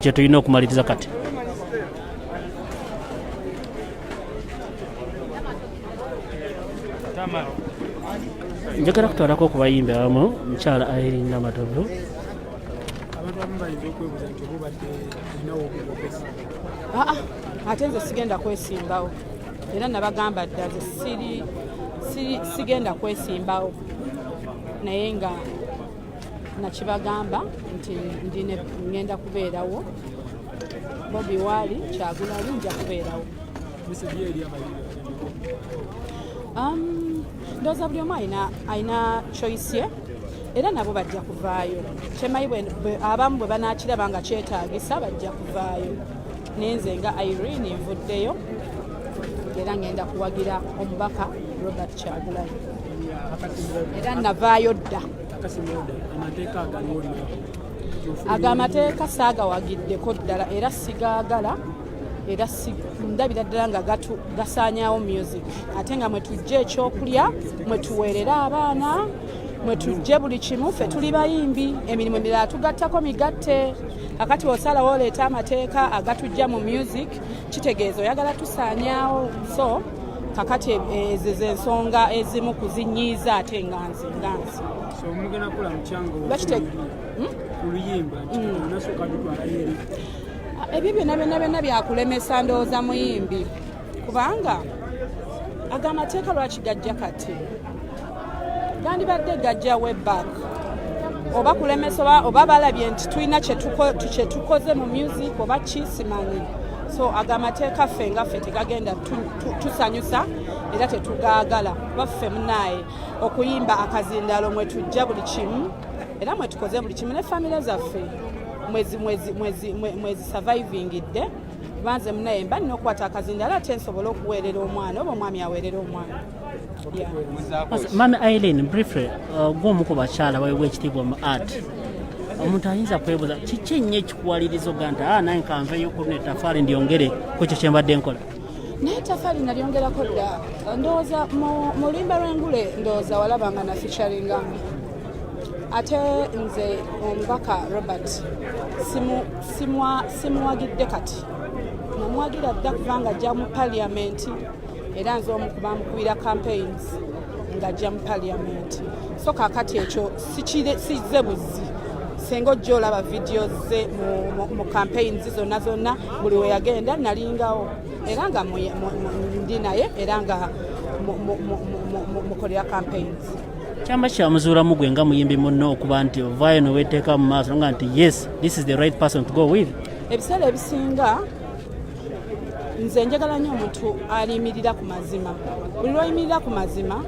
kye tulina okumaliriza kati. Njagala kutwalako ku bayimbi abamu mukyala IRENE NAMATOVU. Ate nze sigenda kwesimbawo era nabagamba dda nze sigenda kwesimbawo naye nga nakibagamba nti ngenda kubeerawo Bobi waali Kyagulanyi nja kubeerawo. Ndowooza buli omu alina choice ye era nabo bajja kuvaayo. Kyemayi abamu bwe banaakiraba nga kyetaagisa bajja kuvaayo. Naye nze nga IRENE nvuddeyo era ngenda kuwagira omubaka Robert Kyagulanyi era navaayo dda. Ago amateeka saagawagiddeko ddala era sigaagala era ndabira ddala nga gasaanyaawo music ate nga mwe tujja ekyokulya mwe tuweerera abaana mwe tujje buli kimu ffe tuli bayimbi emirimu emirala tugattako migatte kakati osalawo oleeta amateeka agatujja mu music kitegeeza oyagala tusaanyaawo so kakati ezo z'ensonga ezimu kuzinyiiza ate nga nze ebyo byonna byakulemesa ndowooza muyimbi kubanga ago amateeka lwaki gajja kati gandibadde gajja webback oba kulemesa oba balabye nti tulina kye tukoze mu music oba kisimanyi so ago amateeka ffe nga ffe tegagenda tusanyusa era tetugaagala kuba ffe munaaye okuyimba akazindalo mwe tujja buli kimu era mwe tukoze buli kimu ne famire zaffe mwezi survivingidde banze munaye mba nina okukwata akazindalo ate nsobola okuweerera omwana oba omwami aweerera omwana. Mami IRENE, briefly, gwomu ku bakyala baweebwa ekitiibwa mu art. Omuntu ayinza kwebuuza kiki ennyo ekikuwaliriza oga nti naye kanveeyo ku n'ettafaali ndyongere ku ekyo kye mbadde nkola? Naye ettafaali nalyongerako dda. Ndowooza mu Lulimba lw'Engule ndowooza walabanga na featuringa ate nze omubaka Robert simuwagidde kati namuwagira dda kubanga ajja mu paliamenti era nze omu kubamukubira campaigns ng'ajja mu paliamenti so kakati ekyo sizze buzzi senga ojja olaba vidiyo ze mu campaigns zonna buli we yagenda nalingawo era nga ndi naye era nga mukolera campaigns. Kyamba kyamuzuulamu gwe nga muyimbi munno okuba nti ovaayo noweeteeka mu maaso nga nti yes this is the right person to go with? Ebiseera ebisinga nze njagala nnyo omuntu aliyimirira ku mazima. Buli lwayimirira ku mazima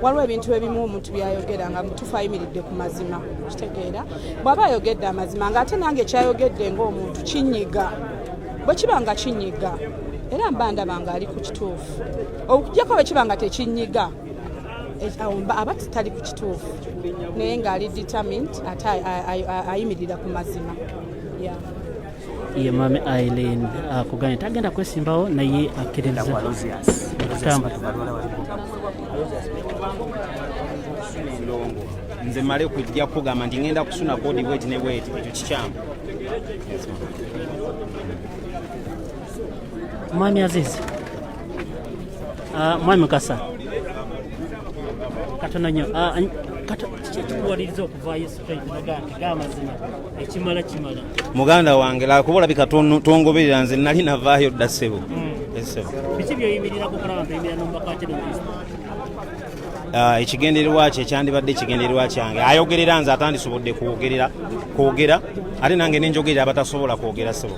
waliwo ebintu ebimu omuntu byayogera nga mutuufu ayimiridde ku mazima kitegeera bw'aba ayogedde amazima ng'ate nange kyayogedde ng'omuntu kinyiga bwe kiba nga kinyiga era mba ndaba nga ali ku kituufu okujjako bwe kiba nga tekinyiga aba tali ku kituufu naye ng'ali determined ate ayimirira ku mazima. Ye Mami IRENE akuganye tagenda kwesimbawo naye akkiriza okutambula. Nze male kujja kugamba nti ngenda kusuna kodi bweti ne bweti ekyo kikyamu. Mwami Aziz Mwami Kasa katono nnyo kituwaliriza okuvaayo straight g'amazima ekimala kimala muganda wange lakubolabika tongoberera nze nali navaayo dda ssebo. Biki byoyimirira kukolaba mpeyimira n'omubaka kino ekigendererwa kye kyandibadde ekigendererwa kyange ayogerera nze atandisobodde kwogera ate nange nenjogerera abatasobola kwogera ssebo.